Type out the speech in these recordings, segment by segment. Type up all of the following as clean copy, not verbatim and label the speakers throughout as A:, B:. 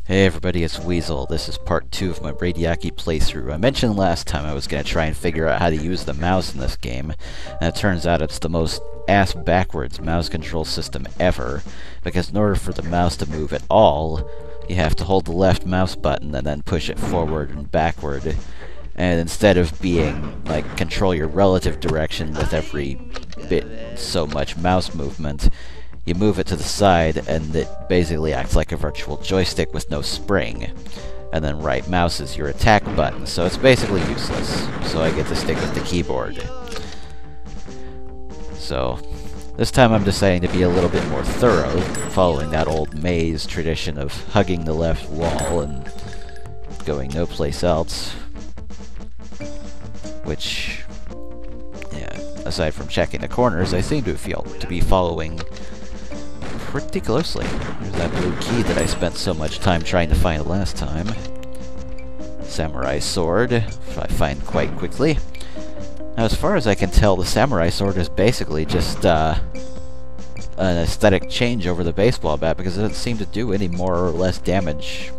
A: Hey everybody, it's Weasel. This is part 2 of my Radiaki playthrough. I mentioned last time I was going to try and figure out how to use the mouse in this game, and it turns out it's the most ass-backwards mouse control system ever, because in order for the mouse to move at all, you have to hold the left mouse button and then push it forward and backward. And instead of being, like, control your relative direction with every bit so much mouse movement, you move it to the side, and it basically acts like a virtual joystick with no spring. And then right mouse is your attack button, so it's basically useless. So I get to stick with the keyboard. So, this time I'm deciding to be a little bit more thorough, following that old maze tradition of hugging the left wall and going no place else. Which, yeah, aside from checking the corners, I seem to be following pretty closely. There's that blue key that I spent so much time trying to find last time. Samurai sword, which I find quite quickly. Now, as far as I can tell, the samurai sword is basically just an aesthetic change over the baseball bat, because it doesn't seem to do any more or less damage.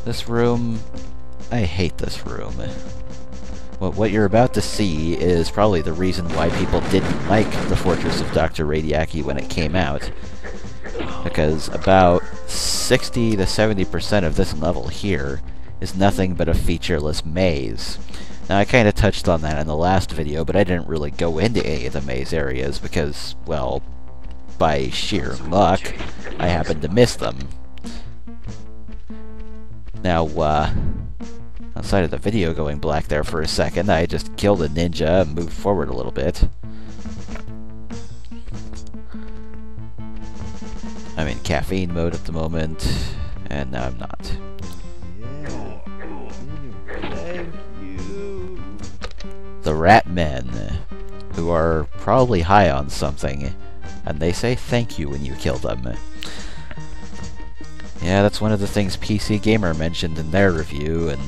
A: This room... I hate this room. What you're about to see is probably the reason why people didn't like the Fortress of Dr. Radiaki when it came out. Because about 60 to 70% of this level here is nothing but a featureless maze. Now, I kind of touched on that in the last video, but I didn't really go into any of the maze areas because, well, by sheer luck, I happened to miss them. Now, outside of the video going black there for a second, I just killed a ninja and moved forward a little bit. I'm in caffeine mode at the moment, and now I'm not. The rat men, who are probably high on something, and they say thank you when you kill them. Yeah, that's one of the things PC Gamer mentioned in their review, and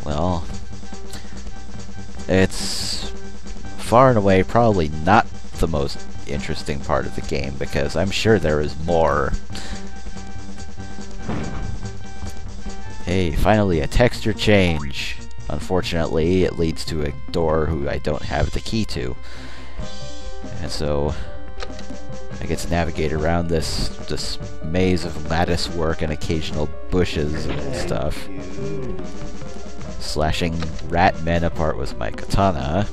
A: well, it's far and away probably not the most interesting part of the game, because I'm sure there is more. Hey, finally a texture change. Unfortunately, it leads to a door who I don't have the key to. And so I get to navigate around this maze of lattice work and occasional bushes and stuff. Slashing rat men apart with my katana.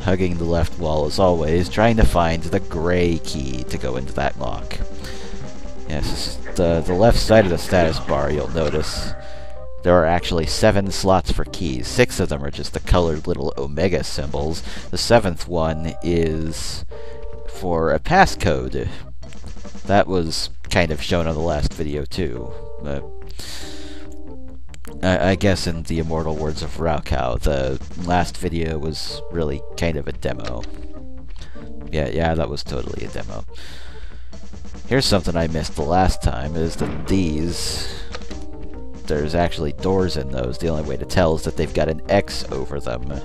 A: Hugging the left wall as always, trying to find the gray key to go into that lock. Yes, the left side of the status bar, you'll notice there are actually 7 slots for keys. 6 of them are just the colored little omega symbols. The 7th one is for a passcode. That was kind of shown on the last video too. I guess in the immortal words of Raukau, the last video was really kind of a demo. Yeah, that was totally a demo. Here's something I missed the last time, is that there's actually doors in those. The only way to tell is that they've got an X over them.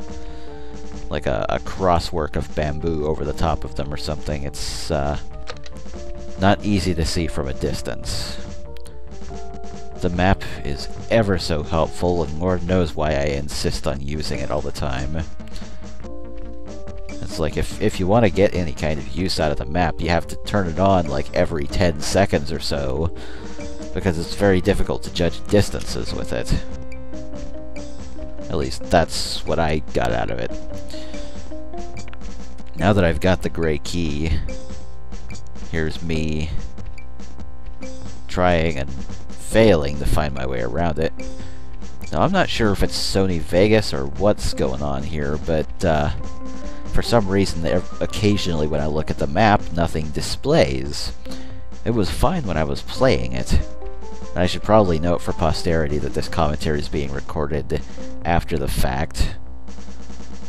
A: Like a crosswork of bamboo over the top of them or something. It's not easy to see from a distance. The map is ever so helpful, and Lord knows why I insist on using it all the time. It's like, if you want to get any kind of use out of the map, you have to turn it on like every 10 seconds or so, because it's very difficult to judge distances with it. At least that's what I got out of it. Now that I've got the gray key, here's me trying and failing to find my way around it. Now, I'm not sure if it's Sony Vegas or what's going on here, but for some reason, occasionally when I look at the map, nothing displays. It was fine when I was playing it. And I should probably note for posterity that this commentary is being recorded after the fact,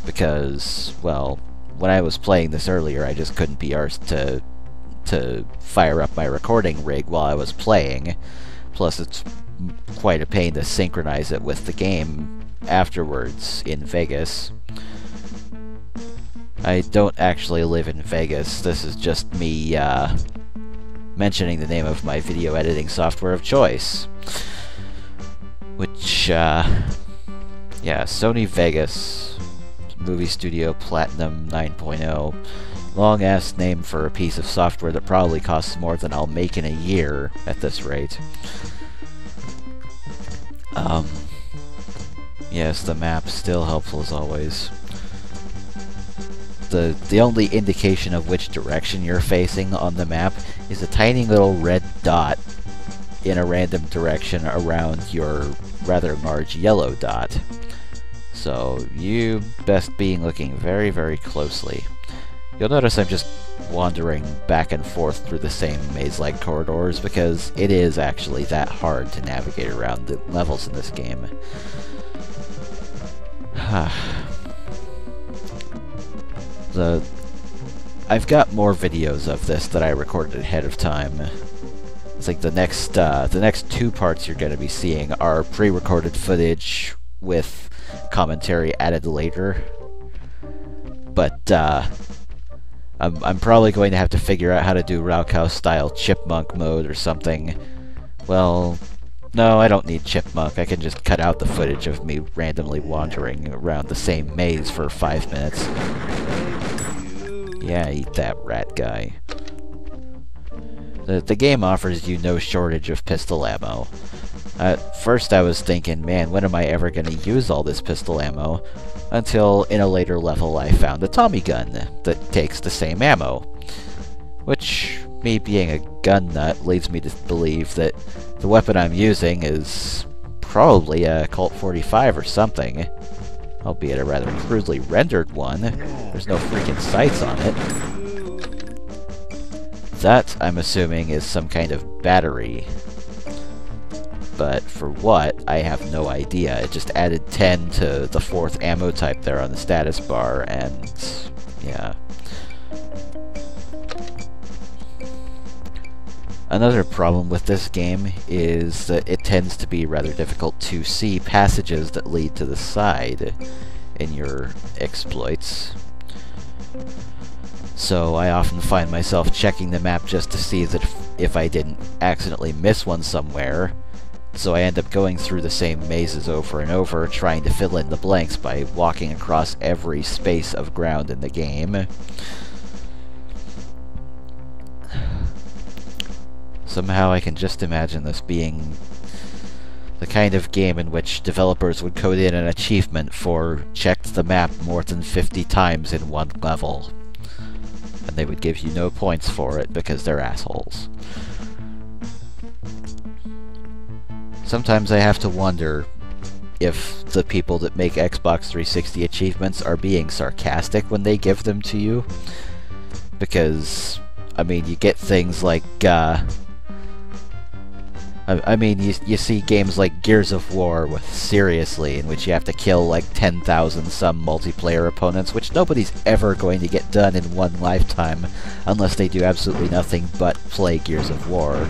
A: because, well, when I was playing this earlier, I just couldn't be arsed to fire up my recording rig while I was playing. Plus, it's quite a pain to synchronize it with the game afterwards in Vegas. I don't actually live in Vegas. This is just me mentioning the name of my video editing software of choice. Which, yeah, Sony Vegas Movie Studio Platinum 9.0. Long-ass name for a piece of software that probably costs more than I'll make in a year at this rate. Yes, the map's still helpful as always. The only indication of which direction you're facing on the map is a tiny little red dot in a random direction around your rather large yellow dot. So you best be looking very, very closely. You'll notice I'm just wandering back and forth through the same maze-like corridors because it is actually that hard to navigate around the levels in this game. I've got more videos of this that I recorded ahead of time. It's like the next 2 parts you're going to be seeing are pre-recorded footage with commentary added later. But I'm probably going to have to figure out how to do Raukau-style chipmunk mode or something. Well, no, I don't need chipmunk. I can just cut out the footage of me randomly wandering around the same maze for 5 minutes. Yeah, eat that, rat guy. The game offers you no shortage of pistol ammo. At first I was thinking, man, when am I ever going to use all this pistol ammo? Until in a later level I found a Tommy gun that takes the same ammo. Which, me being a gun nut, leads me to believe that the weapon I'm using is probably a Colt 45 or something. Albeit a rather crudely rendered one. There's no freaking sights on it. That, I'm assuming, is some kind of battery. But for what, I have no idea. It just added 10 to the 4th ammo type there on the status bar, and yeah. Another problem with this game is that it tends to be rather difficult to see passages that lead to the side in your exploits. So I often find myself checking the map just to see that if I didn't accidentally miss one somewhere. So I end up going through the same mazes over and over, trying to fill in the blanks by walking across every space of ground in the game. Somehow I can just imagine this being the kind of game in which developers would code in an achievement for checked the map more than 50 times in one level. And they would give you no points for it because they're assholes. Sometimes I have to wonder if the people that make Xbox 360 achievements are being sarcastic when they give them to you. Because, I mean, you get things like, you see games like Gears of War with Seriously, in which you have to kill like 10,000 some multiplayer opponents, which nobody's ever going to get done in one lifetime, unless they do absolutely nothing but play Gears of War.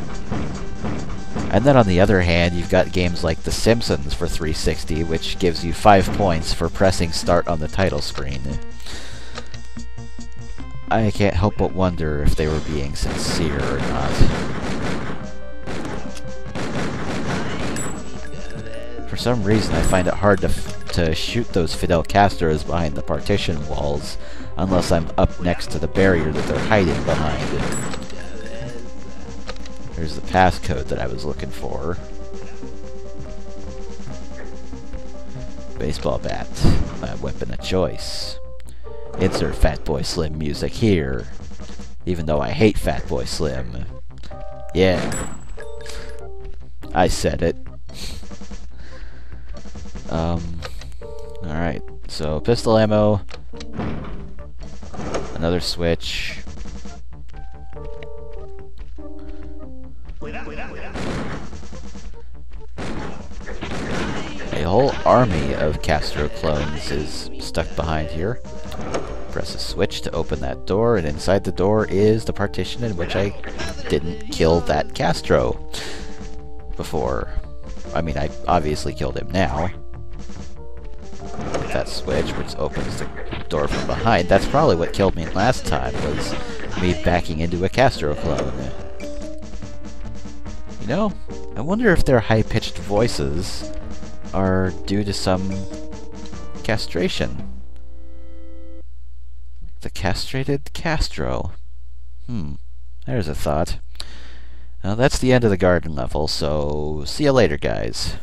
A: And then on the other hand, you've got games like The Simpsons for 360, which gives you 5 points for pressing start on the title screen. I can't help but wonder if they were being sincere or not. For some reason, I find it hard to shoot those Fidel Castros behind the partition walls, unless I'm up next to the barrier that they're hiding behind. There's the passcode that I was looking for. Baseball bat, my weapon of choice. Insert Fatboy Slim music here, even though I hate Fatboy Slim. Yeah, I said it. Alright, so pistol ammo, another switch. A whole army of Castro clones is stuck behind here. Press a switch to open that door, and inside the door is the partition in which I didn't kill that Castro before. I mean, I obviously killed him now. Hit that switch, which opens the door from behind. That's probably what killed me last time, was me backing into a Castro clone. You know, I wonder if their high-pitched voices are due to some castration. The castrated Castro. There's a thought. Well, that's the end of the garden level, so see you later, guys.